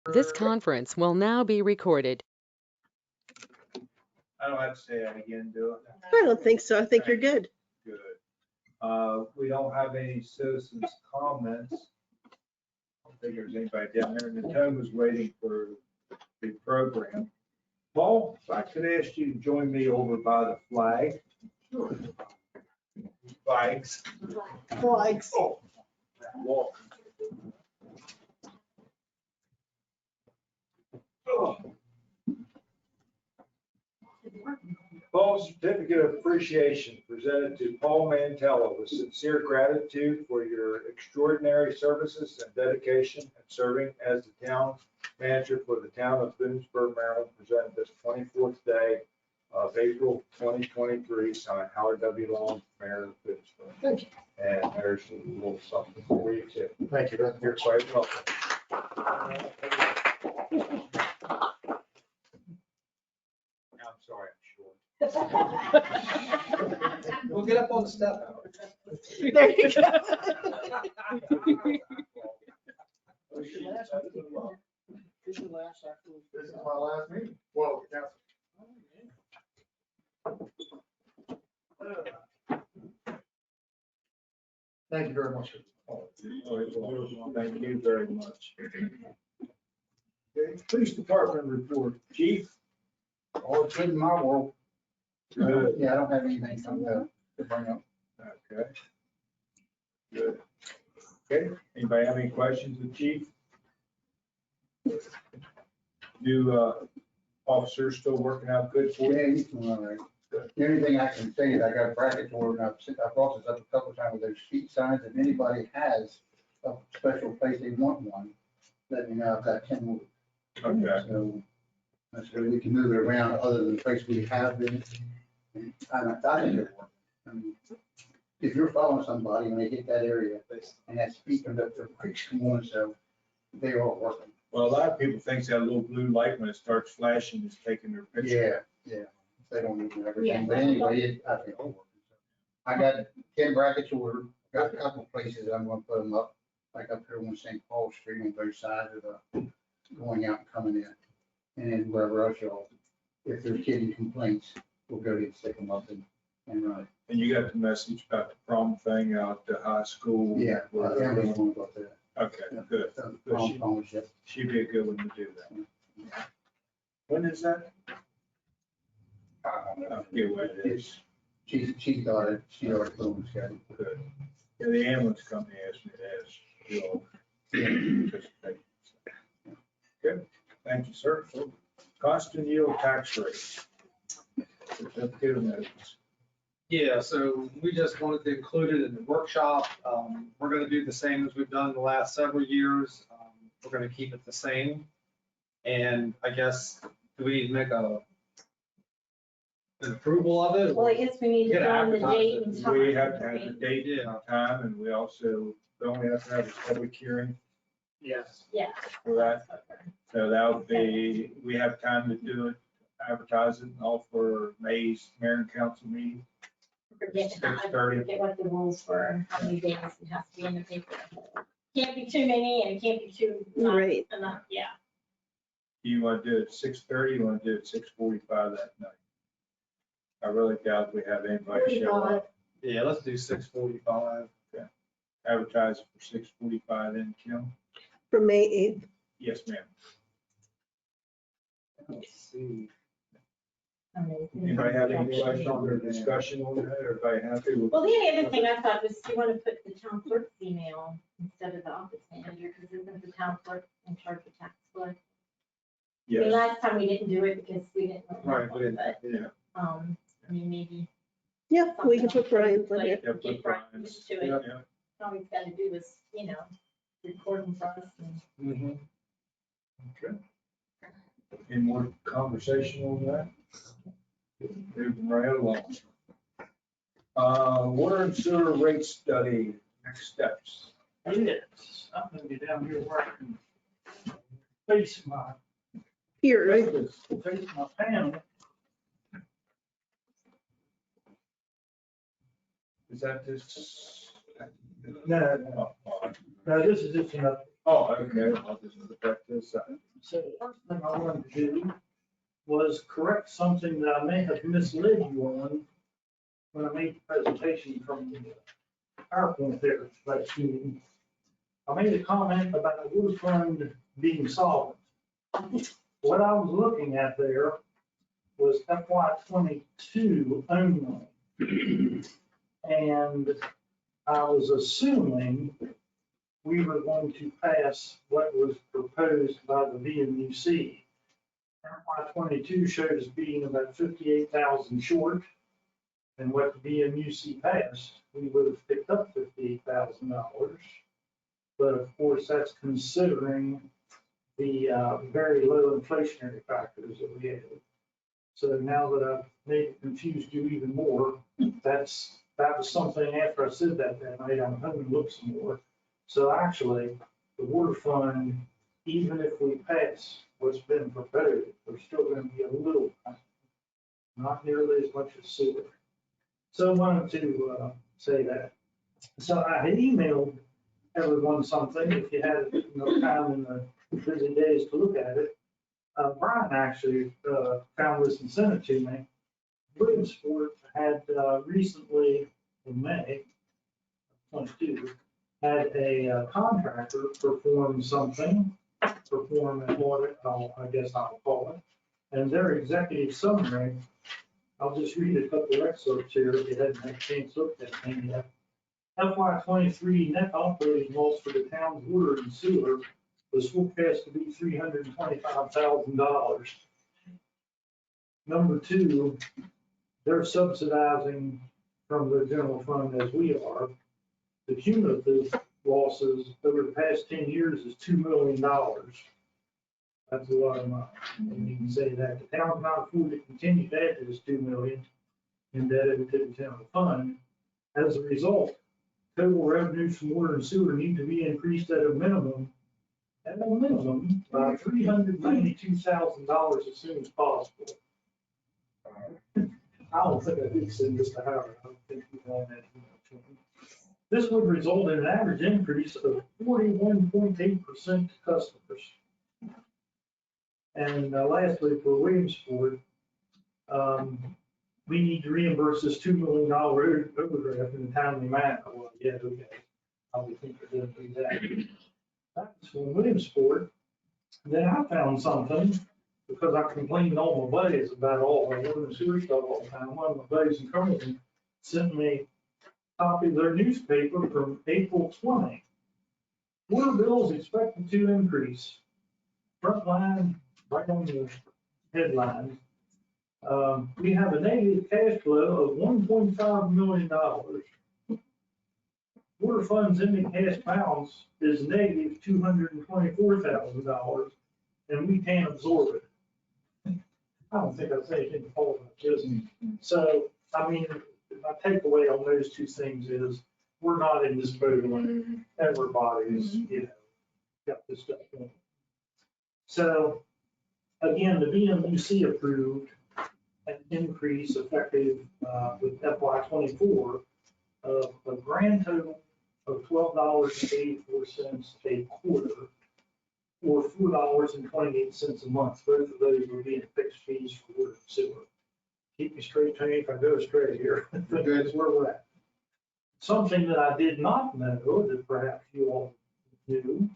This conference will now be recorded. I don't have to say that again, do it? I don't think so. I think you're good. Good. We don't have any citizens' comments. I don't think there's anybody down there. Natone was waiting for the program. Paul, if I could ask you to join me over by the flag. Flags. Flags. Oh, walk. Oh. Paul's certificate of appreciation presented to Paul Mantello with sincere gratitude for your extraordinary services and dedication in serving as the town manager for the town of Boonsboro, Maryland, presented this 24th day of April 2023, signed Howard W. Long, Mayor of Boonsboro. Thank you. And there's a little something for you too. Thank you. You're quite welcome. I'm sorry, I'm short. We'll get up on the step. There you go. This is my last meeting. Well, thank you very much. Thank you very much. Okay, Police Department report, Chief. All it's good in my world. Good. Yeah, I don't have anything to bring up. Okay. Good. Okay, anybody have any questions of Chief? New officers still working out good for you? Yeah, he's doing all right. The only thing I can say is I got brackets ordered, and I've brought this up a couple of times with those street signs. If anybody has a special place they want one, let me know. I've got 10 more. Okay. So we can move it around other than the place we have been. And I think it works. I mean, if you're following somebody and they hit that area and that speed comes up, their brakes come on, so they are working. Well, a lot of people think that little blue light when it starts flashing is taking their picture. Yeah. They don't need everything, but anyway, I think it'll work. I got 10 brackets ordered, got a couple places I'm gonna put them up, like up here on St. Paul Street on both sides of the going out and coming in. And then wherever else y'all, if there's getting complaints, we'll go and stick them up and run it. And you got the message about the prom thing out at the high school? Yeah, Where- everybody's going about that. Okay, good. Prom, yeah. She'd be a good one to do that. When is that? I forget what it is. She's got it, she already put on the schedule. Good. Yeah, the ambulance company asked me to ask you all. Participate. Good, thank you, sir. Constant yield tax rate. Certificate of notice. Yeah, so we just wanted to include it in the workshop. We're gonna do the same as we've done the last several years. We're gonna keep it the same. And I guess, do we make an approval of it? Well, I guess we need to Get put on the advertised date it. and time. We have to have the right? date and time, and we also don't have to have a public hearing Yes. Yeah. for that. So that would be, we have time to do it, advertise it, and all for May's mayor and council meeting. Forget, I 6:30. forget what the rules were, how many days it has to be in the paper. Can't be too many and it can't be too not Right. enough, yeah. Do you want to do it at 6:30? You want to do it at 6:45 that night? I really doubt we have anybody show up. Yeah, let's do 6:45. Advertise it for 6:45 then, Kim? From May 8th. Yes, ma'am. Let's see. Anybody have any questions or discussion on that? Everybody happy with? Well, the only other thing I thought was you want to put the town clerk's email instead of the office manager, because isn't the town clerk in charge of tax collector? I mean, Yes. last time we didn't do it because we didn't. know Right, that we didn't, one, yeah. But, I mean, maybe. Yeah, we can put Brian's in Like, here. Yeah, put get Brian Brian's. to it. Yeah. All we've got to do is, recording for us and. Mhm. Okay. Any more conversation on that? Moving right along. Water and sewer rate study, next steps. Yes, I'm gonna be down here working. Face my, Here, face my panel. Is that this? No, no, Oh, no, this is just enough. okay, I'll just put that to the side. So the first thing I wanted to do was correct something that I may have misled you on when I made the presentation from the PowerPoint there last meeting. I made a comment about the water fund being solvent. What I was looking at there was FY '22 only. And I was assuming we were going to pass what was proposed by the VMUC. FY '22 showed us being about 58,000 short. And what the VMUC passed, we would have picked up $58,000. But of course, that's considering the very low inflationary factors that we had. So now that I've made it confused you even more, that was something after I said that night, I'm home and look some more. So actually, the water fund, even if we pass what's been proposed, we're still going to be a little, not nearly as much as sewer. So I wanted to say that. So I had emailed everyone something, if you had enough time in the busy days to look at it. Brian actually found this and sent it to me. Williamsport had recently, in May 22, had a contractor perform an audit, I guess I'll call it. And their executive summary, I'll just read a couple excerpts here if you hadn't had a chance to look at them yet. FY '23 net operating loss for the town's water and sewer was forecast to be $325,000. Number two, they're subsidizing from their general fund as we are. The cumulative losses over the past 10 years is $2 million. That's a lot of money. And you can say that the town cannot afford to continue to add to this $2 million indebted to the general fund. As a result, total revenues from water and sewer need to be increased at a minimum by $392,000 as soon as possible. I don't think I did send this to Howard. I don't think we had that. This would result in an average increase of 41.8% to customers. And lastly, for Williamsport, we need to reimburse this $2 million overdraft in a timely manner. Well, yeah, okay. I would think they're going to do that. That's from Williamsport. Then I found something, because I complained to all my buddies about all my water and sewer stuff all the time. One of my buddies in Cumberland sent me a copy of their newspaper from April 20. Water bills expected to increase. Front line, right on the headline. We have a negative cash flow of $1.5 million. Water funds ending cash balance is negative $224,000, and we can't absorb it. I don't think I'd say anything fault about this. So, I mean, my takeaway on those two things is we're not in this boat alone. Everybody's, got this stuff going. So, again, the VMUC approved an increase effective with FY '24 of a grand total of $12.84 a quarter, or $4.28 a month. Both of those were being fixed fees for water and sewer. Keep me straight, Tony, if I go straight here. That's where we're at. Something that I did not know that perhaps you all knew,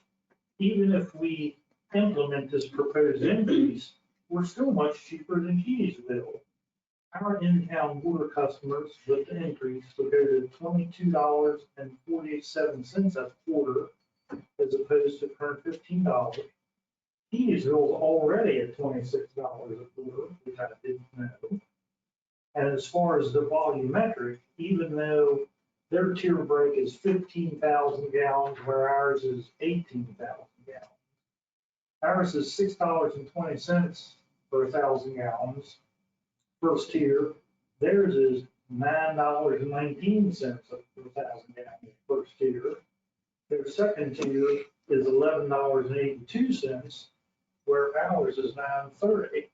even if we implement this proposed increase, we're still much cheaper than Keysville. Our in-town water customers with the increase will go to $22.47 a quarter as opposed to current $15. Keysville is already at $26 a quarter, which I didn't know. And as far as the volumetric, even though their tier break is 15,000 gallons, where ours is 18,000 gallons. Ours is $6.20 for 1,000 gallons. First tier, theirs is $9.19 for 1,000 gallons. First tier, their second tier is $11.82, where ours is $9.30.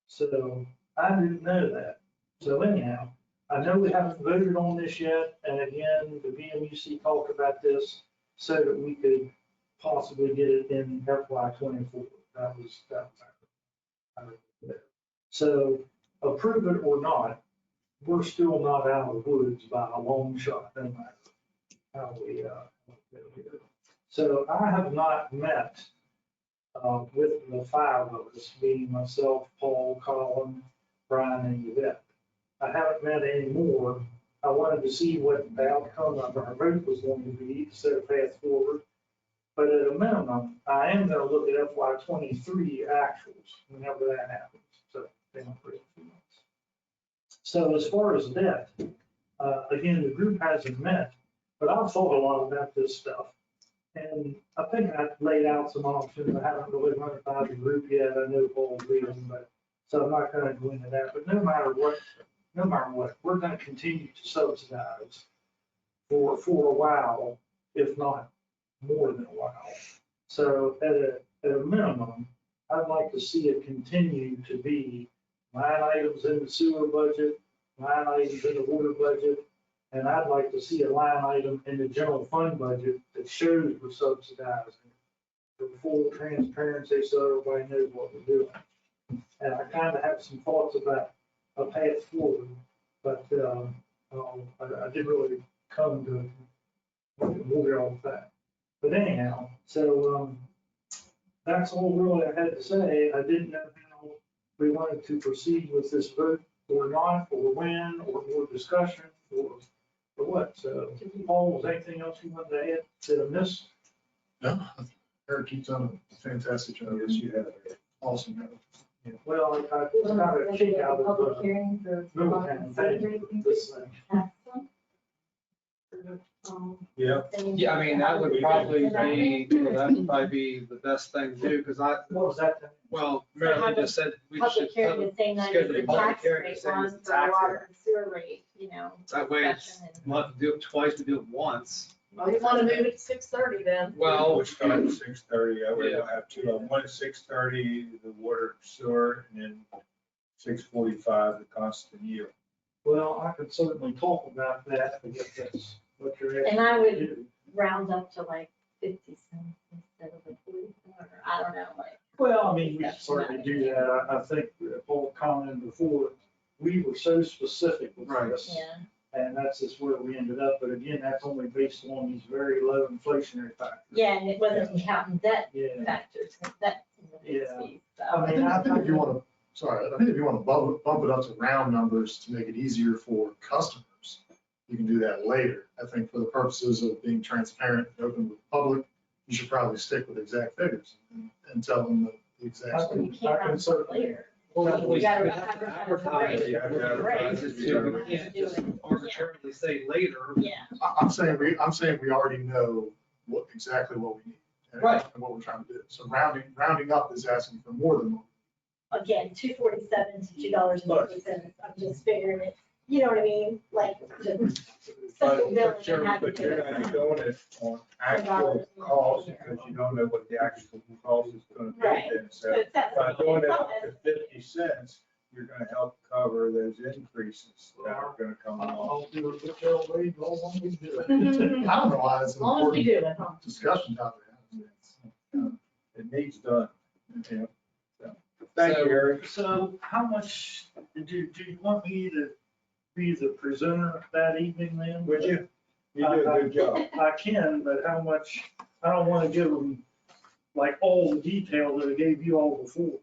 So I didn't know that. So anyhow, I know we haven't voted on this yet, and again, the VMUC talked about this so that we could possibly get it in FY '24. That was. So approve it or not, we're still not out of the woods by a long shot, no matter how we, do it. So I have not met, with the five of us, being myself, Paul, Colin, Brian, and Yvette. I haven't met any more. I wanted to see what the outcome of our vote was going to be, to set a path forward. But at a minimum, I am gonna look at FY '23 actuals, whenever that happens, so, for a few months. So as far as debt, again, the group hasn't met, but I've thought a lot about this stuff. And I think I've laid out some options. I haven't really run it by the group yet. I know Paul's reading, but, so I'm not gonna go into that. But no matter what, we're gonna continue to subsidize for a while, if not more than a while. So at a minimum, I'd like to see it continue to be line items in the sewer budget, line items in the water budget, and I'd like to see a line item in the general fund budget that shows we're subsidizing for full transparency, so everybody knows what we're doing. And I kind of have some thoughts about a path forward, but I didn't really come to more on that. But anyhow, so that's all really I had to say. I didn't know how we wanted to proceed with this vote or not, or when, or more discussion, or what. So, Paul, was anything else you wanted to add to this? No, Eric, you've done a fantastic job. Yes, you have. Awesome. job. Well, I kind of check out of Public hearing for. Middletown thing, this thing. Yeah. Yeah, I mean, that would probably be the best thing to do, because What was that? well, Marilyn just said we should. Public hearing the same night as schedule the a public tax hearing the rate same as on the for tax water and sewer rate, That way it's, discussion and- we'll have to do it twice, we do it once. Well, you want to move it to 6:30 then? Well, Which time is 6:30? I would Yeah. have two, one at 6:30, the water sewer, and then 6:45, the constant yield. Well, I could certainly talk about that, if that's what you're asking. And I would to do. round up to like 50 cents instead of the 44, I don't know, like. Well, I mean, we can certainly do that. I think Paul commented before, we were so specific with Right. this. Yeah, And that's just where we ended up. But again, that's only based on these very low inflationary factors. yeah, and it wasn't counting debt Yeah. factors, that's in the big Yeah. piece, I so. mean, I think if you want to, I think if you want to bump it up to round numbers to make it easier for customers, you can do that later. I think for the purposes of being transparent and open with the public, you should probably stick with exact figures and tell them the exact. You can't round up later. well, we You gotta have to advertise it. You have to advertise it. too. We can't just arbitrarily say later. Yeah, I'm saying we already know exactly what we need. and- Right. And what we're trying to do. So rounding up is asking for more than what. again, $2.47 to $2.50, I'm just figuring it, you know what I mean, like, just. simple billing and Sure, have to but do you're it. not doing it on actual cost because you don't know what the actual cost is gonna be. Right. then. So But that's- by doing it up to 50 cents, you're gonna help cover those increases that are gonna come along. I'll do it whichever way you all want me to do it. I don't know why it's As an long as we important do it, huh? discussion topic. It needs done. Yeah. So, thank you, Eric. So how much, do you want me to be the presenter that evening then? Would you? You do a good job. I can, but how much, I don't want to give them like all the detail that I gave you all before.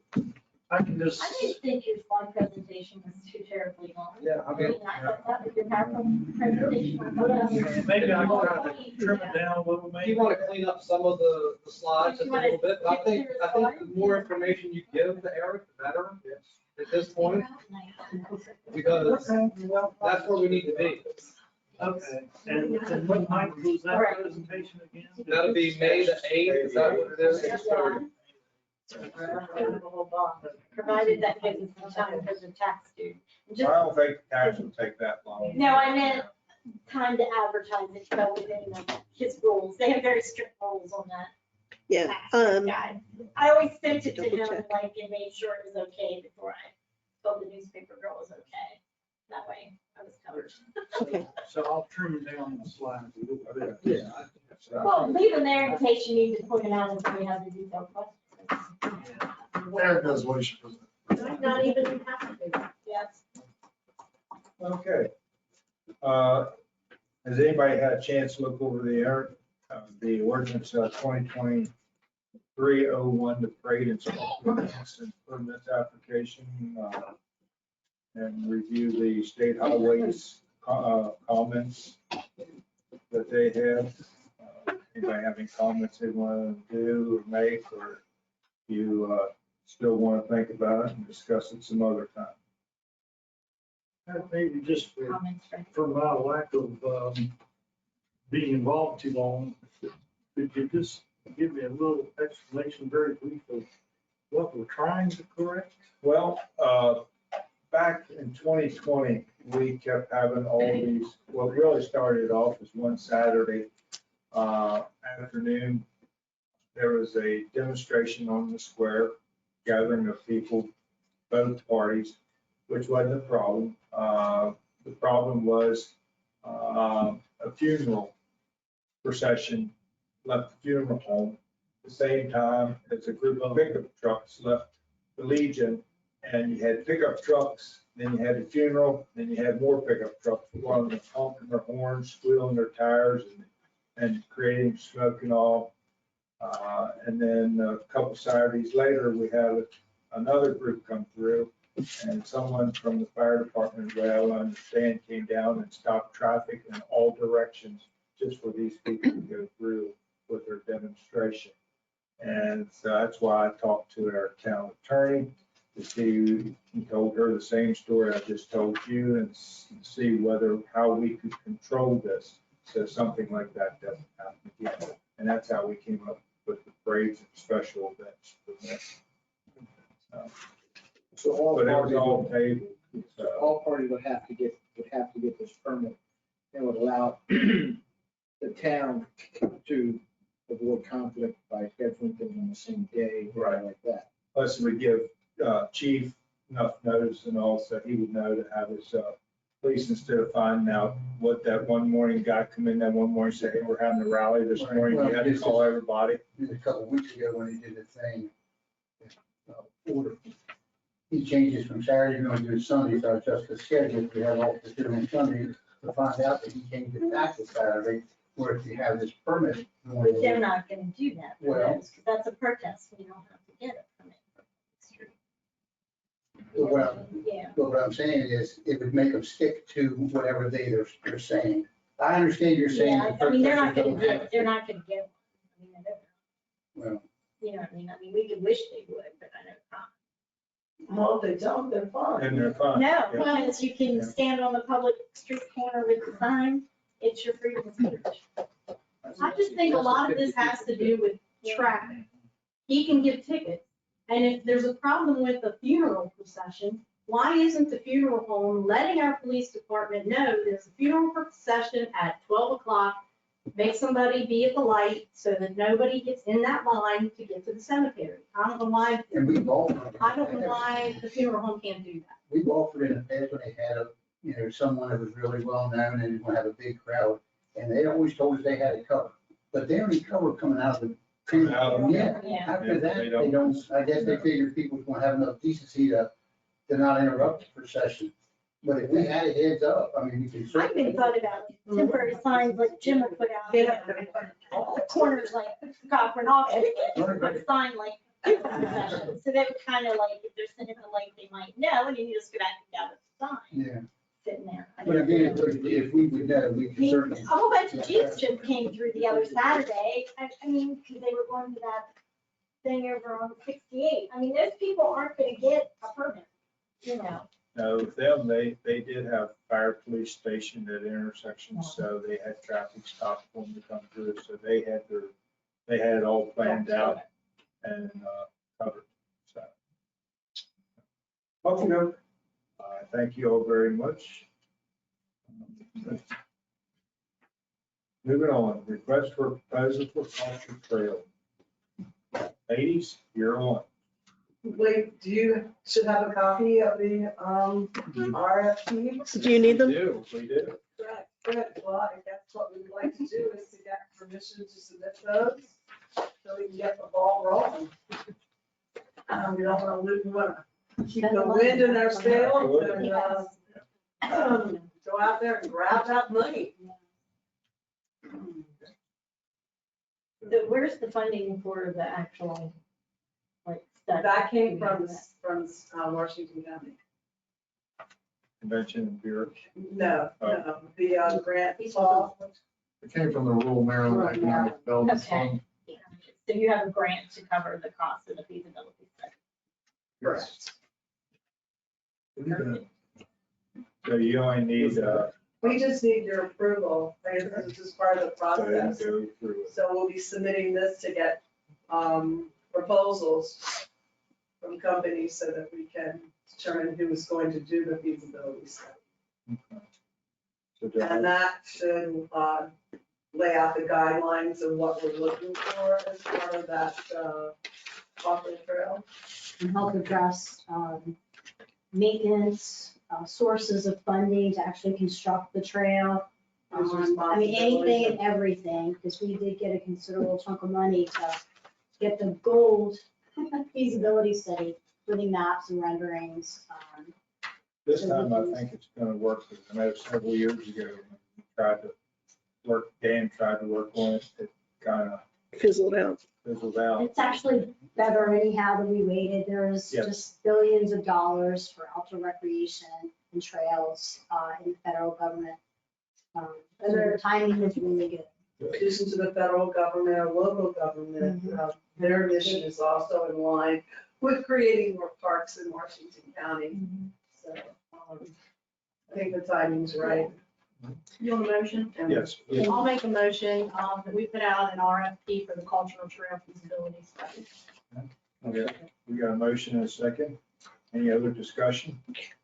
I can just, I didn't think your slide presentation was too terribly long. Yeah, I mean, I thought that was your PowerPoint presentation. maybe I can try to trim it down a little, You maybe. want to clean up some of the slides just a little bit, but I think the more information you give to Eric, the better at this point, because that's where we need to be. Okay, and what night was that presentation again? That'll be May the 8th, is that what it is? Provided that gives us some time because of tax due. I Just, don't think the tax will take that long. no, I meant time to advertise it, so within his rules. They have very strict rules on that. Yeah, tax guide. I always sent it to Double him, check. like, and made sure it was okay before I told the newspaper girl it was okay. That way I was covered. okay. So I'll trim down the slides a little bit. Yeah. Well, leave them there in case you need to point them out if we have the detailed questions. Aaron knows what he should present. Might not even have to. Yes. Okay. Has anybody had a chance to look over the ordinance 2023-01, the parade and permits application, and review the state highways comments that they have? Anybody have any comments they want to do or make, or you still want to think about it and discuss it some other time? Maybe just Comments, right? for my lack of being involved too long, could you just give me a little explanation, very brief, of what we're trying to correct? Well, back in 2020, we kept having all these, what really started off as one Saturday afternoon. There was a demonstration on the square, gathering of people, both parties, which wasn't a problem. The problem was a funeral procession left the funeral home at the same time as a group of pickup trucks left the Legion. And you had pickup trucks, then you had the funeral, then you had more pickup trucks, one of them honking their horns, squealing their tires, and creating smoke and all. And then a couple Saturdays later, we had another group come through, and someone from the fire department, well, I understand, came down and stopped traffic in all directions just for these people to go through with their demonstration. And so that's why I talked to our town attorney to see, he told her the same story I just told you, and see how we could control this so something like that doesn't happen again. And that's how we came up with the parades and special events permit. So all But it was parties, all tabled. so all parties would have to get this permit and would allow the town to avoid conflict by scheduling things on the same day, Right. like that. Plus, we give chief enough notice and all, so he would know to have his police, instead of finding out what that one morning guy come in that one morning, say, hey, we're having a rally this morning, you had to call everybody. A couple of weeks ago when he did the thing, order, he changes from Saturday, going to do Sunday, so I adjust the schedule, we have all to do on Sunday, to find out that he changed it back to Saturday, where if you have this permit. But they're not gonna do that, Well- because that's a protest, we don't have to get a permit. Well, Yeah. but what I'm saying is, it would make them stick to whatever they're saying. I understand you're saying. Yeah, the I mean, they're not protesters gonna don't have get, they're to. not gonna get one. I mean, Well, you know what I mean, we could wish they would, but I know not. Well, if they don't, they're fine. And they're fine. No, Yeah. because you can Yeah. stand on the public street corner with the sign, it's your freedom of speech. I just think a lot of this has to do with traffic. He can give tickets, and if there's a problem with the funeral procession, why isn't the funeral home letting our police department know there's a funeral procession at 12 o'clock? Make somebody be at the light so that nobody gets in that line to get to the cemetery. I don't know why, and we've all. I don't know why the funeral home can't do that. We've offered in the past when they had someone that was really well known and was gonna have a big crowd, and they always told us they had it covered. But they only cover coming out of the. Coming out of- Yeah, Yeah. after that, They they don't. don't, I guess they figured people were gonna have enough decency to not interrupt the procession. But if we had a heads up, I mean, we could I've certainly. been thought about temporary signs like Jim would put out, the corners like Cochrane auction, put a sign like, funeral procession. So they would kind of like, if they're sitting at the light, they might know, and then you just go back and gather the sign Yeah, sitting there. I but mean, again, if we would know, we I could mean, certainly. a whole bunch of Jeeps just came through the other Saturday. I mean, because they were going to that thing over on 68. I mean, those people aren't gonna get a permit, you know. No, with them, they did have fire police stationed at intersections, so they had traffic stopped for them to come through, so they had it all planned out and covered, so. Okay, no, thank you all very much. Moving on, request for proposal for culture trail. Ladies, you're on. Wait, should have a copy of the, RFP? Do you need them? We do. Correct, good. Well, I guess what we'd like to do is to get permission to submit those, so we can get the ball rolling. We don't want to lose, we want to keep the wind in our sails and, go out there and grab that money. So where's the funding for the actual, like, study? That came from Washington County. Convention and Bureau. No, the grant. These all- It came from the Rural Maryland Economic Development Fund. Yeah. So you have a grant to cover the cost of the feasibility study. Correct. So you only need, We just need your approval, this is part of the to process. go through it. So we'll be submitting this to get proposals from companies so that we can determine who is going to do the feasibility study. Okay. So do I- And that should lay out the guidelines of what we're looking for as part of that walking trail. And help address maintenance, sources of funding to actually construct the trail. Whose I mean, anything responsibility? and everything, because we did get a considerable chunk of money to get the gold feasibility study, including maps and renderings. This time I think it's gonna work, because I know several years ago, we tried to work, Dan tried to work on it, it kind of Fizzled out. fizzled out. It's actually better anyhow that we waited. There's Yes. just billions of dollars for outdoor recreation and trails in the federal government. So the timing is really good. In addition to the federal government or local government, their mission is also in line with creating more parks in Washington County. So I think the timing's right. You want a motion? And Yes. I'll make a motion that we put out an RFP for the cultural trail feasibility study. Okay, we got a motion and a second. Any other discussion?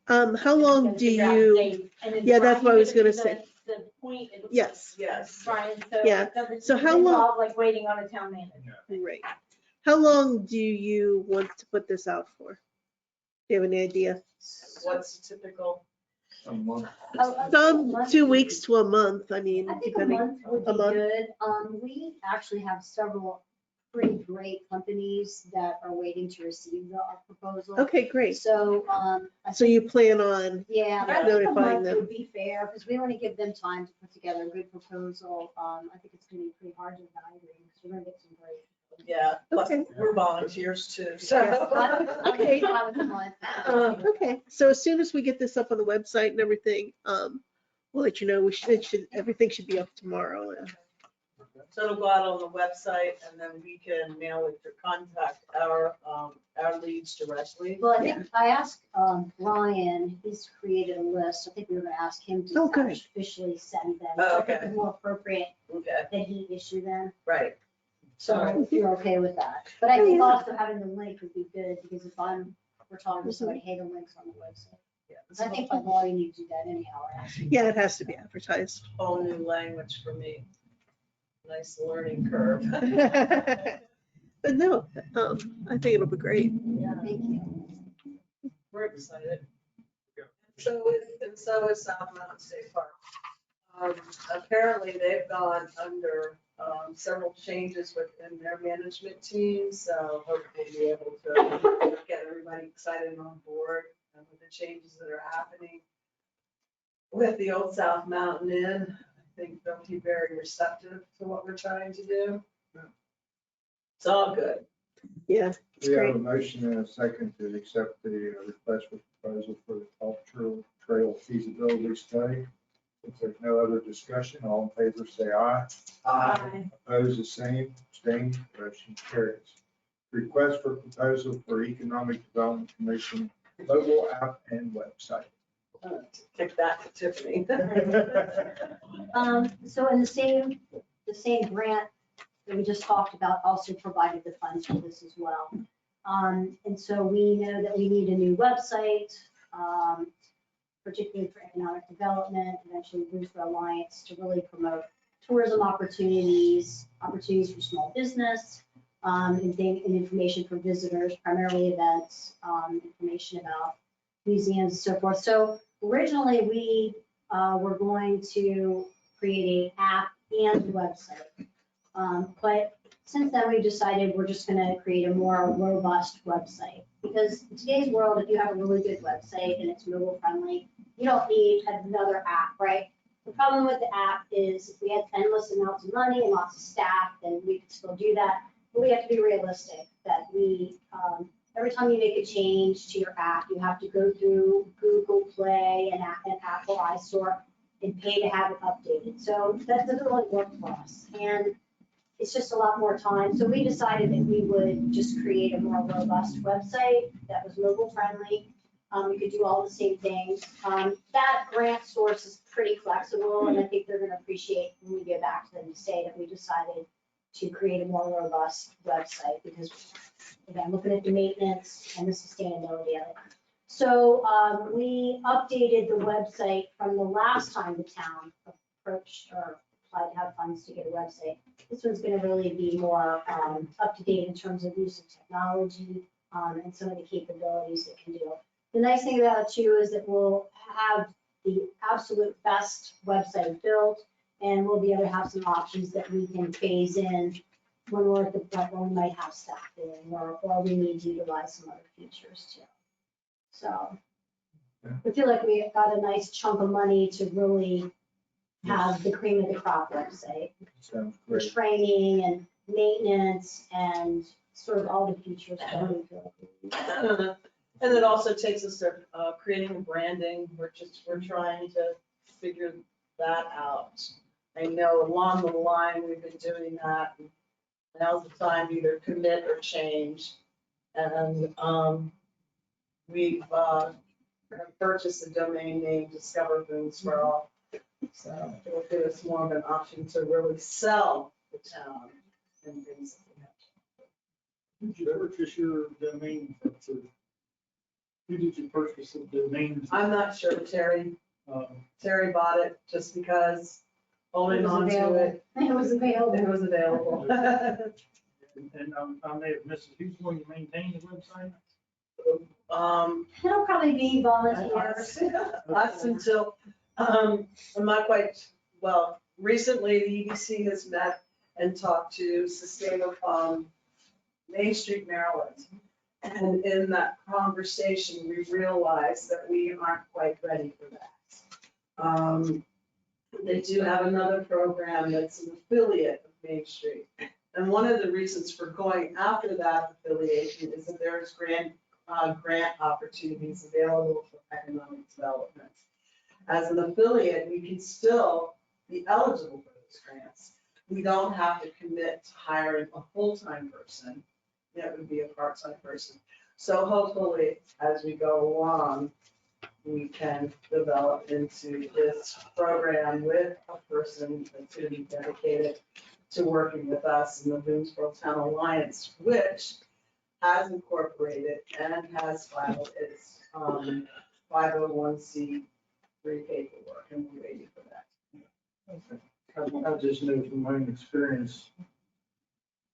How long do you, Yeah, that's what I was gonna say. The point. yes, Yes. Brian, so. Yeah. it doesn't So how long- involve, like waiting on a town manager. right. How long do you want to put this out for? Do you have any idea? What's typical? Someone? Some 2 weeks to a month, I mean, I think a depending. month would a be month? good. We actually have several pretty great companies that are waiting to receive our proposal. Okay, great. So, So you plan on, yeah, I think a notifying month them. would be fair because we want to give them time to put together a good proposal. I think it's going to be pretty hard to evaluate because we're going to get some great. Yeah, plus Okay. we're volunteers too, so. Okay. Okay. okay, so as soon as we get this up on the website and everything, we'll let you know, everything should be up tomorrow. And So it'll go out on the website and then we can mail it to contact our leads directly. Well, I think I asked Brian, he's created a list. I think we were going to ask him Oh, to good. officially send them. Oh, I think okay. it's more appropriate Okay, that he issue them. right. So if you're okay with that. But I Oh, think yeah. also having the link would be good because if we're talking to somebody, hey, the link's on the website. Yeah, I think by law you need to do that anyhow, right? Yeah, it has to be advertised. whole new language for me. Nice learning curve. But no, I think it'll be great. Thank you. We're excited. So is South Mountain State Park. Apparently they've gone under several changes within their management team, so hopefully we'll be able to get everybody excited and on board with the changes that are happening with the old South Mountain Inn. I think they'll be very receptive to what we're trying to do. It's all good. Yeah, it's We have great. a motion and a second to accept the request for proposal for the cultural trail feasibility study. If there's no other discussion, all in favor say aye. Opposed, the same, abstained, motion carries. Request for proposal for Economic Development Commission mobile app and website. Kick that to Tiffany. So in the same grant that we just talked about also provided the funds for this as well. And so we know that we need a new website, particularly for economic development, eventually Booster Alliance to really promote tourism opportunities for small business, and information for visitors, primarily events, information about museums and so forth. So originally we were going to create an app and website. But since then, we decided we're just gonna create a more robust website. Because in today's world, if you have a really good website and it's mobile friendly, you don't need another app, right? The problem with the app is if we had endless amounts of money and lots of staff, then we could still do that. But we have to be realistic that every time you make a change to your app, you have to go through Google Play and Apple iStore and pay to have it updated. So that doesn't really work for us. And it's just a lot more time. So we decided that we would just create a more robust website that was mobile friendly. We could do all the same things. That grant source is pretty flexible, and I think they're gonna appreciate when we get back to them to say that we decided to create a more robust website, because again, looking at the maintenance and the sustainability of it. So we updated the website from the last time the town approached or applied to have funds to get a website. This one's gonna really be more up to date in terms of use of technology and some of the capabilities it can do. The nice thing about it too is that we'll have the absolute best website built, and we'll be able to have some options that we can phase in when we're at the point where we might have staff in, or we need to utilize some other features too. So I feel like we got a nice chunk of money to really have the cream of the crop website. Sounds For great. training and maintenance and sort of all the features that we feel like we need. And it also takes us to creating branding. We're trying to figure that out. I know along the line, we've been doing that. Now's the time to either commit or change. And we've purchased a domain name, Discover Boonesboro. So it'll give us more of an option to really sell the town and things like that. Did you purchase your domain? Who did you purchase the domain? I'm not sure, Terry bought it just because holding on to it. It was available. It was available. And I may have missed, who's going to maintain the website? It'll probably be volunteers. Us until, I'm not quite, well, recently the EDC has met and talked to Sustainable Main Street, Maryland. And in that conversation, we realized that we aren't quite ready for that. They do have another program that's an affiliate of Main Street. And one of the reasons for going after that affiliation is that there's grant opportunities available for economic development. As an affiliate, we can still be eligible for those grants. We don't have to commit to hiring a full-time person. That would be a part-time person. So hopefully, as we go along, we can develop into this program with a person that's going to be dedicated to working with us in the Boonesboro Town Alliance, which has incorporated and has filed its 501c3 paperwork, and we're waiting for that. I just know from my own experience,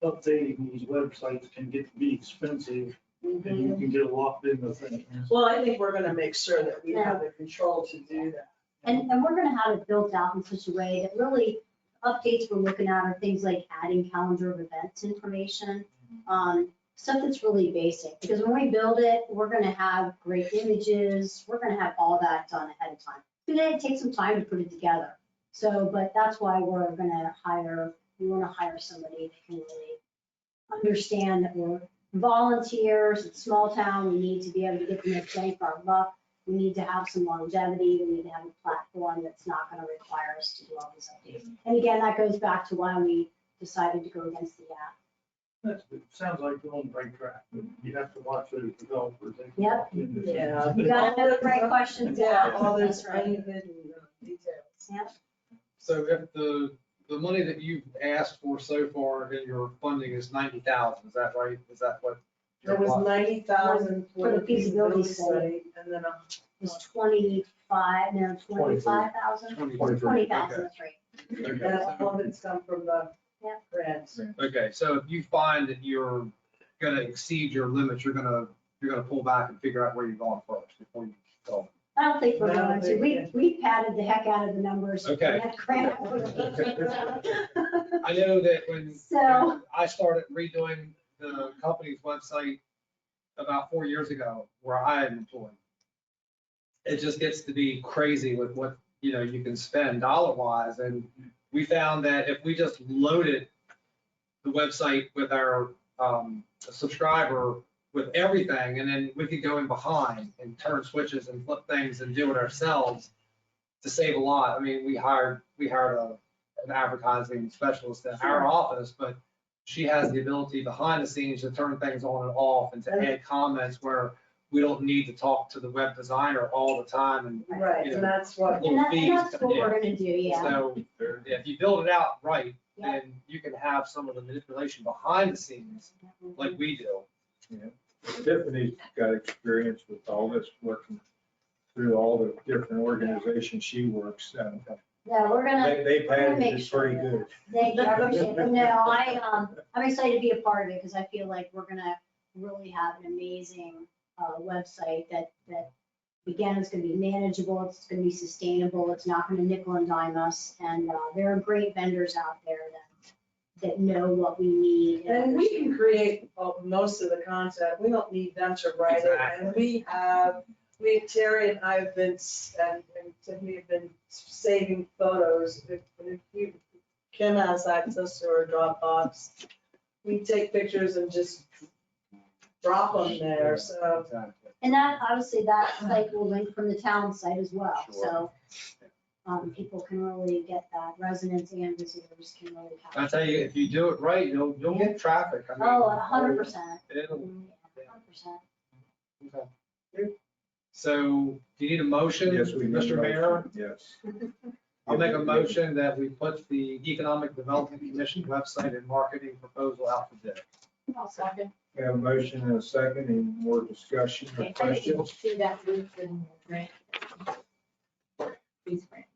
updating these websites can get to be expensive, and you can get locked in the thing. Well, I think we're gonna make sure that we have the control to do that. And we're gonna have it built out in such a way that really updates we're looking at are things like adding calendar of events information, stuff that's really basic. Because when we build it, we're gonna have great images, we're gonna have all that done ahead of time. Today, it takes some time to put it together. So, but that's why we're gonna we wanna hire somebody that can really understand that we're volunteers, it's a small town, we need to be able to get the most bang for our buck. We need to have some longevity, we need to have a platform that's not gonna require us to do all these updates. And again, that goes back to why we decided to go against the app. That's good. Sounds like you're on the right track, but you have to watch those developers. Yep. Yeah. You gotta know the right questions. to Yeah, ask. all those That's right. hidden details. Yep. So if the money that you've asked for so far in your funding is 90,000, is that right? Is that what? There was 90,000 For the feasibility study. And then It's 25,000? 20,000, that's right. and all of it's come from the Yeah. grants. Okay, so if you find that you're gonna exceed your limits, you're gonna pull back and figure out where you're going first before you go. I don't think we're I don't going to. think We padded the heck out of the numbers. Okay. We had crap. I know that when So, I started redoing the company's website about 4 years ago, where I am employed, it just gets to be crazy with what, you can spend dollar wise. And we found that if we just loaded the website with our subscriber with everything, and then we could go in behind and turn switches and flip things and do it ourselves to save a lot. I mean, we hired an advertising specialist at our office, but she has the ability behind the scenes to turn things on and off and to add comments where we don't need to talk to the web designer all the time and Right, and that's what, little fees. that's what we're gonna do, yeah. So if you build it out right, Yeah. then you can have some of the manipulation behind the scenes like we do. Tiffany's got experience with all this, working through all the different organizations she works. Yeah, we're gonna, They gonna paid make it sure pretty that- good. thank you, I appreciate it. No, I'm excited to be a part of it because I feel like we're gonna really have an amazing website that again, is gonna be manageable, it's gonna be sustainable, it's not gonna nickel and dime us. And there are great vendors out there that know what we need. and we can create most of the content. We don't need them to write it. And Terry and I have been, and Tiffany have been saving photos. If Kim has access to her Dropbox, we take pictures and just drop them there, so. And that, obviously, that site will link from the town site as well, so people can really get that, residents and visitors can really. I tell you, if you do it right, you'll get traffic. I mean, Oh, 100%. it'll- 100%. Okay. So do you need a motion, Yes, we need a Mr. motion. Mayor? Yes. I'll make a motion that we put the Economic Development Commission website and marketing proposal out for bid. I'll second. We have a motion and a second. Any more discussion or Okay, questions? see that roof and grant. Please, grant.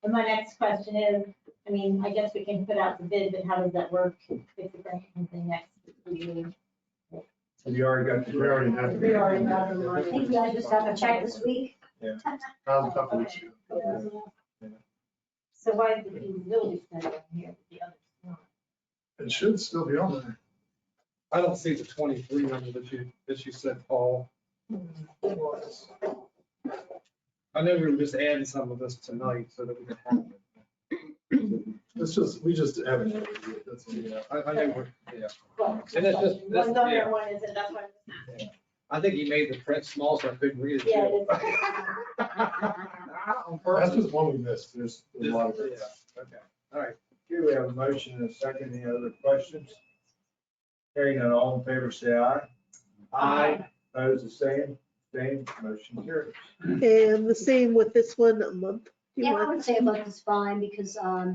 And my next question is, I mean, I guess we can put out the bid, but how does that work if the grant comes in next year? Have you already got the? We already have. We already got the I think you guys just got to check this week. That was a couple weeks ago. So why is the feasibility study on here with the others? It should still be on there. I don't see the 23 number that you said, Paul. I know we were just adding some of this tonight so that we could have it. It's just, we just haven't. That's all. Yeah, I know, yeah. Well, And it's just, One's on yeah. there, one isn't, that's why. I think he made the print small so I couldn't read it. Yeah, too. On purpose. That's just one we missed. There's a lot of Yeah, it. okay, all right. Okay, we have a motion and a second. Any other questions? Hearing none, all in favor, say aye. Aye. Opposed, the same, motion carries. And the same with this one, a month. Do you Yeah, I want- would say a month is fine because, I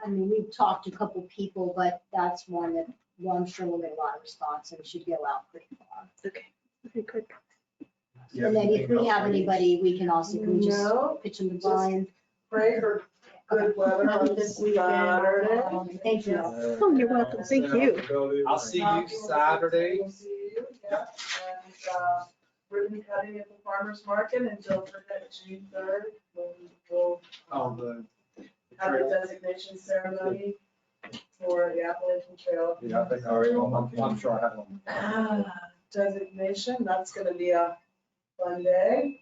mean, we've talked to a couple people, but that's one that, well, I'm sure we'll get a lot of response and it should go out pretty far. Okay, good. Yeah, And then if we have anything anybody, we can also, can we just No, pitch them to Brian? pray for good weather on this Saturday. Thank you. else? Oh, you're welcome. Thank you. I'll see you Saturday. We'll see you, yeah. And ribbon cutting at the farmer's market until for next June 3rd, when we'll On the have the trail. designation ceremony for the Appalachian Trail. Yeah, I think I already, I'm sure I have one. Designation, that's gonna be a fun day.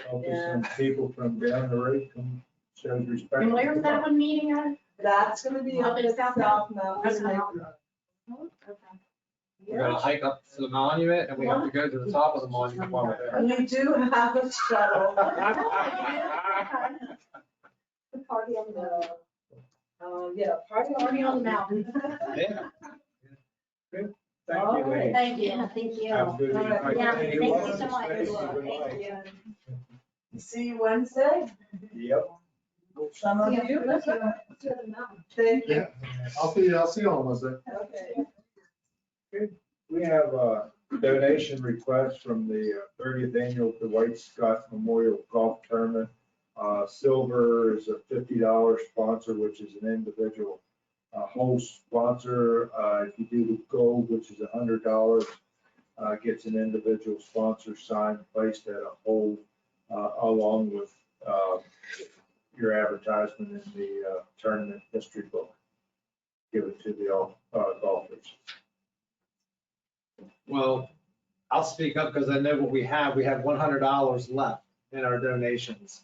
Hopefully some people from down the road come show respect. And where's that one meeting at? That's gonna be up in South Mountain. We're gonna hike up to the monument and we have to go to the top of the monument while we're there. We do have a shuttle. The party on the. Yeah, party on the mountain. Yeah. Thank you, ladies. Thank you, thank you. Have a good evening. Yeah, thank you so much. Good Thank night. you. See you Wednesday. Yep. Some of you. Thank you. Yeah, I'll see you on Wednesday. Okay. We have a donation request from the 30th annual Dwight Scott Memorial Golf Tournament. Silver is a $50 sponsor, which is an individual host sponsor. If you do the gold, which is $100, gets an individual sponsor sign placed at a hole, along with, your advertisement in the, tournament history book. Give it to the, golfers. Well, I'll speak up because I know what we have. We have $100 left in our donations.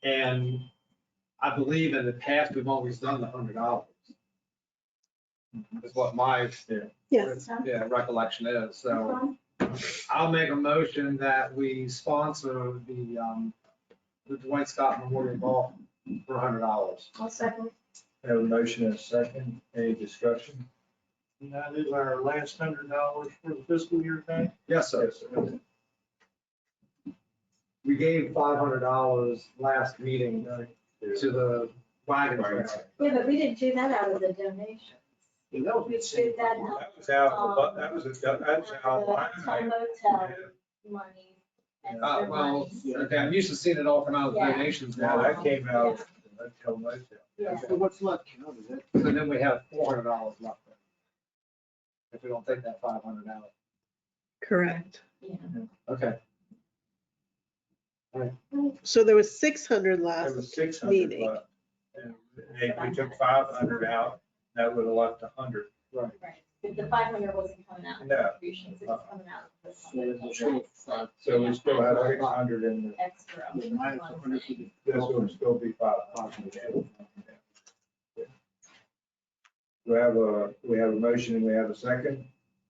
And I believe in the past, we've always done the $100. Is what my Yes. recollection is. So I'll make a motion that we sponsor the Dwight Scott Memorial Golf for $100. I'll second. Have a motion and a second. Any discussion? And that is our last $100 for the fiscal year thing. Yes, sir. Yes, sir. We gave $500 last meeting to the wagon trail. Yeah, but we didn't do that out of the donation. Yeah, that was We the same. did that out That was out, that was, that's how. of the motel money and other Well, monies. okay, I'm used to seeing it all come out of Yeah. donations. Now, now. that came out, that's how much. Yeah. So what's left, Cal, is it? So then we have $400 left. If we don't take that 500 out. Correct. Yeah. Okay. So there was 600 There last was 600 meeting. left. And if we took 500 out, that would have left 100. Right, but the 500 wasn't coming out of No. contributions, it was coming out of the So there's still five. So we still have 600 in the, extra. Yeah, minus 100 for the- this would still be 500. We have a motion and we have a second.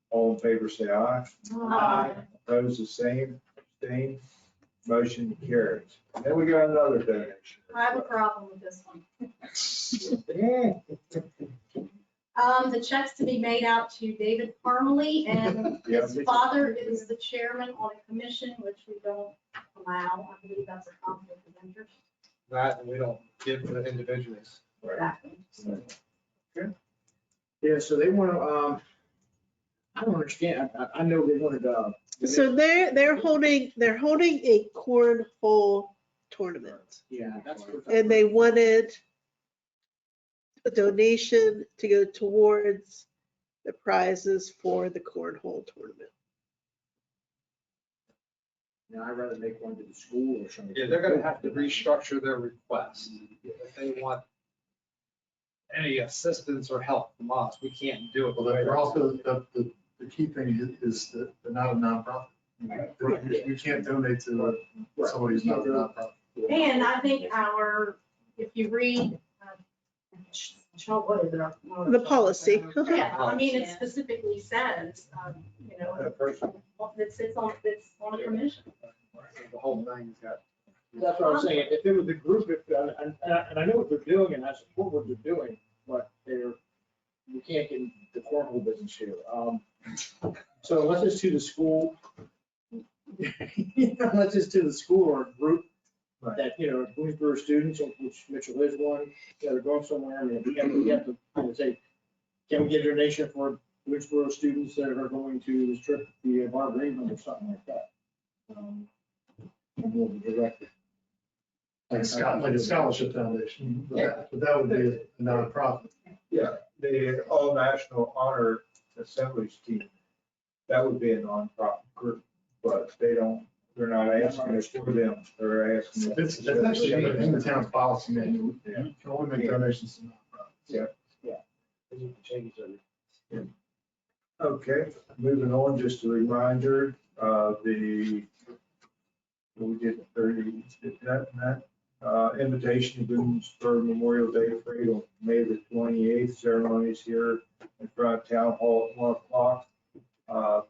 All in favor, say aye. Opposed, the same, abstained, motion carries. Then we got another donation. I have a problem with this one. The check's to be made out to David Parmalee, and his Yeah. father is the chairman on a commission, which we don't allow. I believe that's a conflict of interest. That, and we don't give to the individuals. Exactly. Yeah, so they want to, I don't understand, I know they wanted, So they're holding a cornhole tournament, yeah, that's. and they wanted a donation to go towards the prizes for the cornhole tournament. Now, I'd rather make one to the school or something. Yeah, they're gonna have to restructure their request. If they want any assistance or help from us, we can't do it. Well, they're also, the key thing is that they're not a nonprofit. You can't donate to somebody who's not a nonprofit. And I think if you read, what is it? The policy. Yeah, I mean, it specifically says, That person, that sits on a commission. The whole thing's got. That's what I was saying, if it was a group, and I know what they're doing, and I support what they're doing, but we can't get the cornhole business here. So unless it's to the school, unless it's to the school or a group that, Boonesboro students, which Mitchell is one, that are going somewhere, I mean, we have to kind of say, can we get a donation for Boonesboro students that are going to this trip, the Bar Greenland or something like that? And we'll direct it. Like a scholarship foundation, but that would be a nonprofit. yeah, the All National Honor Assemblies team, that would be a nonprofit group, but they're not asking us for them, they're asking. us- It's actually in the town's policy manual. You can only make donations to nonprofits. They need to change everything. Okay, moving on, just a reminder, we did 30, invitation to Boonesboro Memorial Day Parade on May the 28th. Ceremonies here in front of Town Hall at 1 o'clock.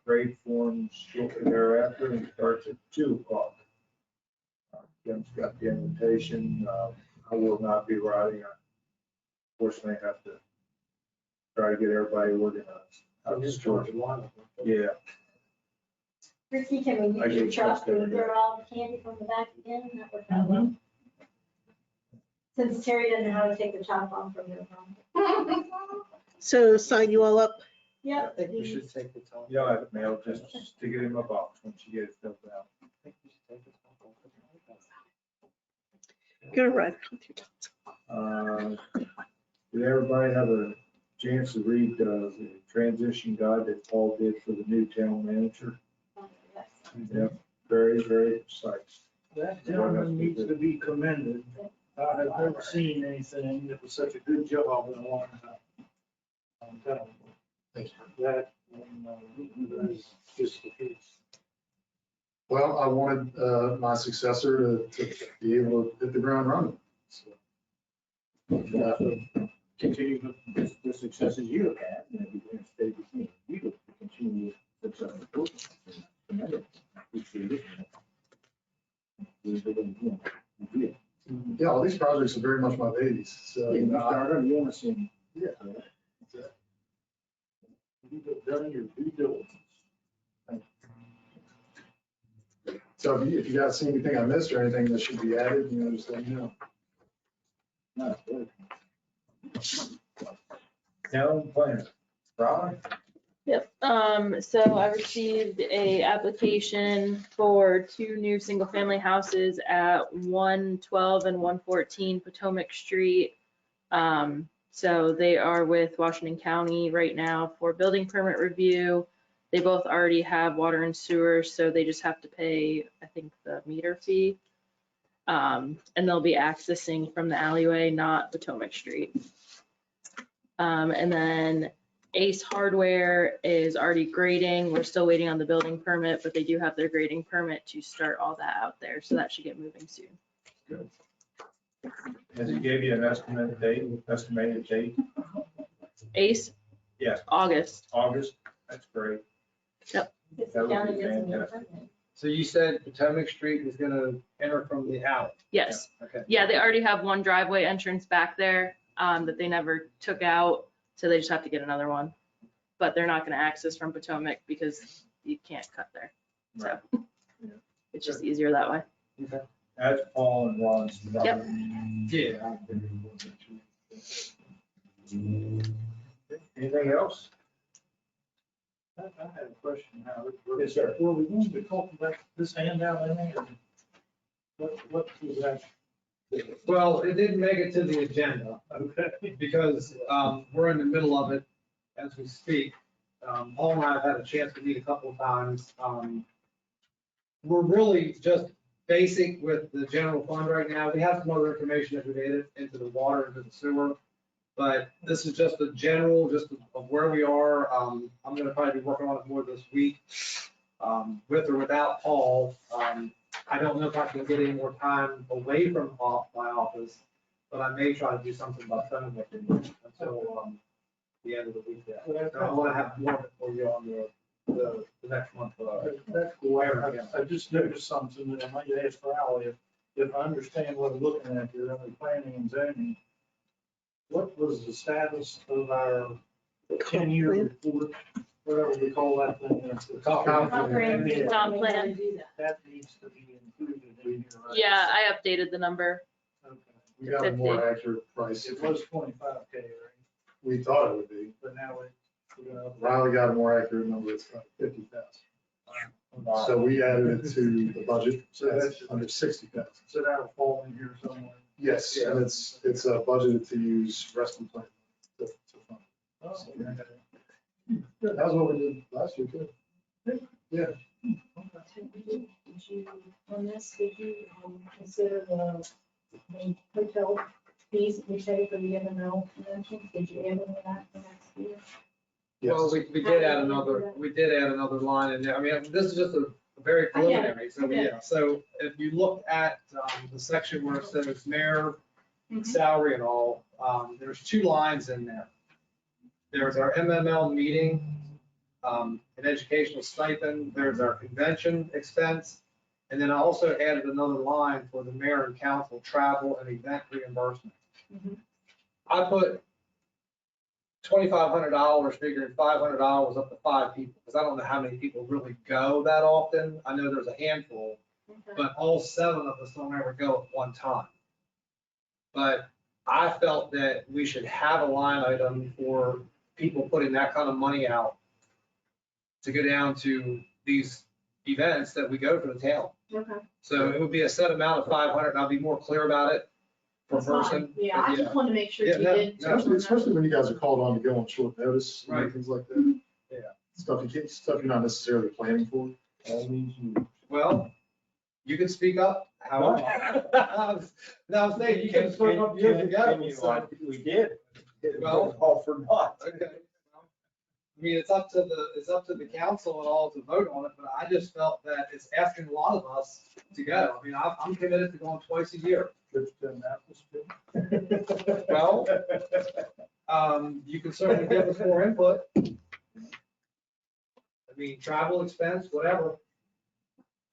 Parade forms shortly thereafter and starts at 2 o'clock. Jim's got the invitation. I will not be riding. I Fortunately, have to try to get everybody organized. Yeah. Ricky, can we I use your get truck frustrated. to throw all the candy from the back again? That would help. Since Terry doesn't know how to take the top off from your phone. So sign you all up. I Yep. think we should take the time. You'll have it mailed, just stick it in my box once you get it filled out. I think we should take the top off. Gonna ride with your tops. Did everybody have a chance to read the transition guide that Paul did for the new town manager. Yeah, very, very precise. That gentleman needs to be commended. I have never seen anything that was such a good job in a long time. I'm telling you. Thank you. That is just the case. Well, I wanted my successor to be able to hit the ground running. So, Continue the successes you have had, and if you're going to stay with me, you will continue the success. Yeah, all these projects are very much my babies. So, You want to see them. yeah. You've done your due diligence. So if you guys see anything I missed or anything that should be added, just let me know. No, good. Town planner, Robin? Yep, so I received a application for 2 new single-family houses at 112 and 114 Potomac Street. So they are with Washington County right now for building permit review. They both already have water and sewer, so they just have to pay, I think, the meter fee. And they'll be accessing from the alleyway, not Potomac Street. And then Ace Hardware is already grading. We're still waiting on the building permit, but they do have their grading permit to start all that out there. So that should get moving soon. Good. Has he gave you an estimated date? Ace? Yes. August. August? That's great. Yep. That would be fantastic. So you said Potomac Street is gonna enter from the alley? Yes. Okay. Yeah, they already have one driveway entrance back there that they never took out. So they just have to get another one. But they're not gonna access from Potomac because you can't cut there. So it's just easier that way. Okay. That's Paul and Ron's. Yep. Yeah. Anything else? I had a question, Howard. Yes, sir. Were we going to talk about this handout in there? What was that? Well, it didn't make it to the agenda Okay. because we're in the middle of it as we speak. Paul and I have had a chance to meet a couple of times. We're really just basic with the general fund right now. We have some other information that we made it into the water, into the sewer. But this is just a general, just of where we are. I'm gonna probably be working on it more this week, with or without Paul. I don't know if I can get any more time away from my office, but I may try to do something by phone with him until the end of the week. So I want to have more of it for you on the next month. That's cool. I just noticed something that I might ask Rowley, if I understand what I'm looking at here, under planning and zoning. What was the status of our 10-year report, whatever we call that thing? The Comprehensive comp plan. That needs to be included in here, right? Yeah, I updated the number. Okay. We got a more accurate price. It was 25K, right? We thought it would be. But now we're gonna. Riley got a more accurate number. It's about 50,000. So we added it to the budget. So that's under 60,000. So that'll fall in here somewhere. Yes, and it's budgeted to use rescue plan. to fund. Oh, okay. That was what we did last year too. Yeah. Did you, on this, did you consider the hotel fees that we pay for the MML convention? Did you add any of that for next year? Well, we did add another line in there. I mean, this is just a very preliminary. So, yeah, so if you look at the section where it says mayor salary and all, there's 2 lines in there. There's our MML meeting, an educational stipend, there's our convention expense, and then I also added another line for the mayor and council travel and event reimbursement. I put $2,500, figuring $500 up to 5 people, because I don't know how many people really go that often. I know there's a handful, but all 7 of us don't ever go at one time. But I felt that we should have a line item for people putting that kind of money out to go down to these events that we go for the town. Okay. So it would be a set amount of 500, and I'll be more clear about it per That's fine. person. Yeah, I just wanted to make sure Yeah, you no, did. no. Especially when you guys are called on to go on short notice, Right. and things like that. Yeah. Stuff you're not necessarily planning for. Well, you can speak up, however. No, I'm saying you can speak up years ago. so- We did. Well- All for naught. Okay. I mean, it's up to the council and all to vote on it, but I just felt that it's asking a lot of us to go. I mean, I'm committed to going twice a year. Well, you can certainly give us more input. I mean, travel expense, whatever.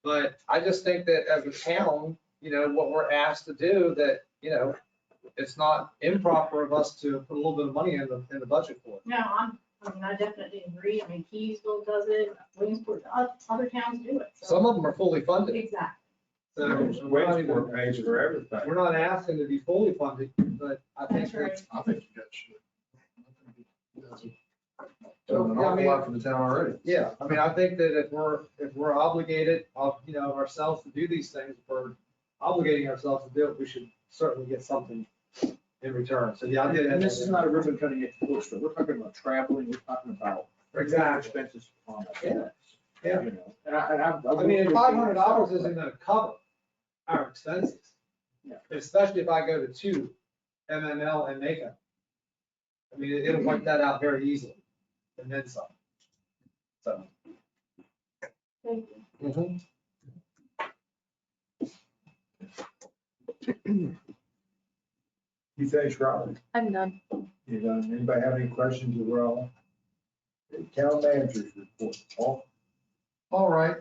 But I just think that as a town, what we're asked to do, that, it's not improper of us to put a little bit of money in the budget for it. No, I definitely agree. I mean, Keysville does it, Williamsport, other towns do it. so- Some of them are fully funded. Exactly. So we're not even- pays for everything. we're not asking to be fully funded, but I think That's that right. I think you guys should. You guys have Well, done an yeah, I awful mean- lot for the town already. Yeah, I mean, I think that if we're obligated, ourselves to do these things, if we're obligating ourselves to do it, we should certainly get something in return. So, yeah, I did. And this is not a ribbon cutting at the bookstore. We're talking about traveling, we're talking about Exactly. expenses on that. Yeah, yeah. You know, and I I mean, $500 isn't gonna cover our expenses. Yeah. Especially if I go to 2 MML and Macon. I mean, it'll wipe that out very easily, and then some. So. Thank you. Mhm. You thanks, Robin. I'm done. You done? Anybody have any questions of Robin? Town managers report. Paul? All right,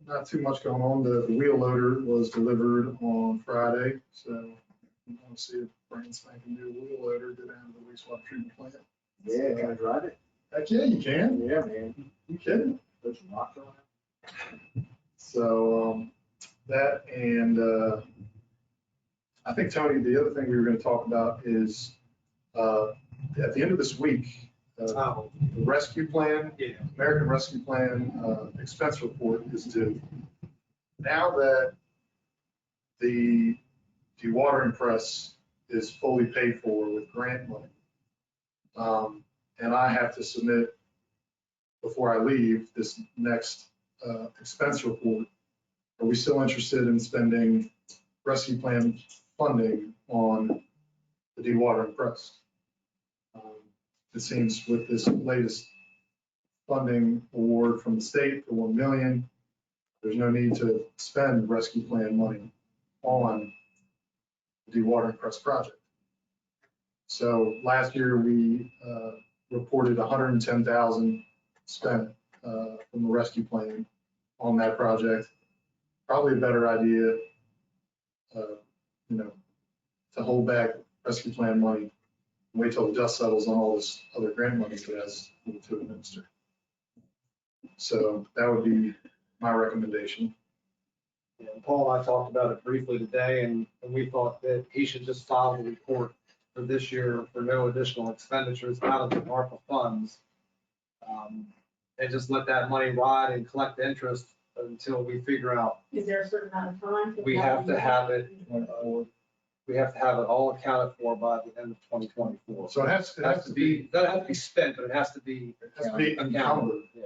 not too much going on. The wheel loader was delivered on Friday, so you want to see a brand spanking new wheel loader go down to the wastewater treatment plant. Yeah, can I drive it? Heck yeah, you can. Yeah, man. You kidding? There's some rocks on it. So, that and, I think, Tony, the other thing we were gonna talk about is, at the end of this week, Oh, the rescue plan, yeah. American Rescue Plan, expense report is due. Now that the dewatering press is fully paid for with grant money, and I have to submit before I leave this next, expense report, are we still interested in spending rescue plan funding on the dewatering press? It seems with this latest funding award from the state for 1 million, there's no need to spend rescue plan money on the dewatering press project. So last year, we reported 110,000 spent from the rescue plan on that project. Probably a better idea, to hold back rescue plan money, wait till the dust settles on all this other grant money that has to administer. So that would be my recommendation. Yeah, Paul and I talked about it briefly today, and we thought that he should just file the report for this year for no additional expenditures out of the ARPA funds. And just let that money ride and collect interest until we figure out, Is there a certain amount of time? we have to have it, we have to have it all accounted for by the end of 2024. So it has It has to be, doesn't have to be spent, but it has to be accounted. encumbered Yeah,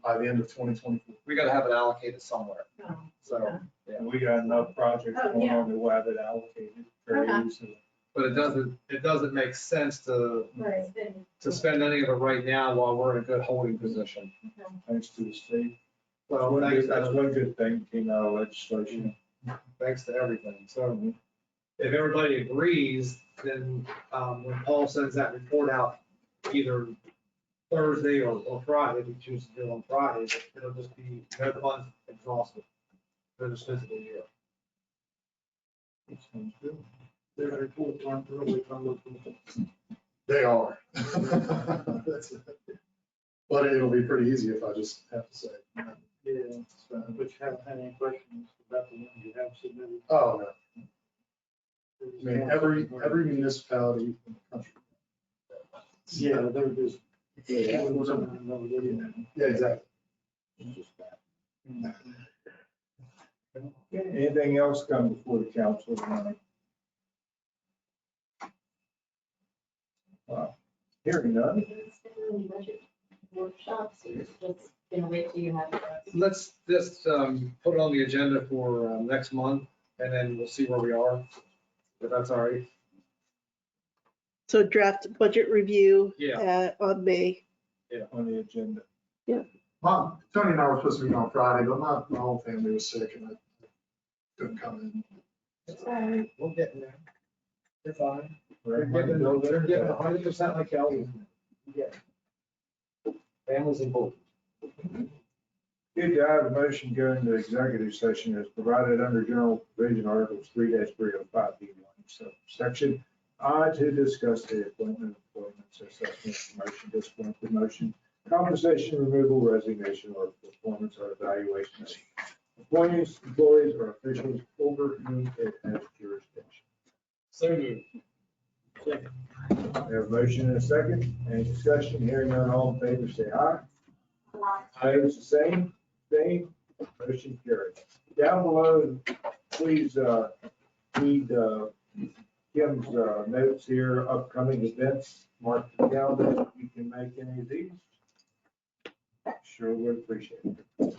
by the end of 2024. we gotta have it allocated somewhere, No. so. We got enough projects Oh, going yeah. on to have it allocated. Okay. But it doesn't make sense to Right, then, spend any of it right now while we're in a good holding position. Thanks to the state. Well, thanks That's to, one good thing came out of legislation. thanks to everything. So if everybody agrees, then when Paul sends that report out, either Thursday or Friday, we choose to do it on Friday, it'll just be no funds exhausted for this fiscal year. Sounds good. Their reports aren't really from They are. That's it. But it'll be pretty easy if I just have to say. Yeah, but you haven't had any questions about the ones you have submitted. Oh, no. I mean, every municipality in the country. Yeah, they're just. Yeah, exactly. Anything else come before the council tonight? Hearing none. Workshops, or just gonna wait till you have. Let's just put it on the agenda for next month, and then we'll see where we are, if that's all right. So draft budget review Yeah. on May. On the agenda. Tony and I were supposed to meet on Friday, but my whole family was sick and I couldn't come in. It's fine, we'll get in there. They're fine. They're They're giving 100% like Kelly. Yeah. Families important. Good to have a motion going to executive session as provided under general provision articles 3-305B1. So section I to discuss the appointment, employment, assessment, promotion, discipline, promotion, compensation, removal, resignation, or performance or evaluation of appointees, employees, or officials over whom it has jurisdiction. So moved. We have a motion and a second. Any discussion? Hearing none, all in favor, say aye. Aye, it's the same. Motion carried. Down below, please read Kim's notes here, upcoming events, mark the calendar. If you can make any of these, sure would appreciate it.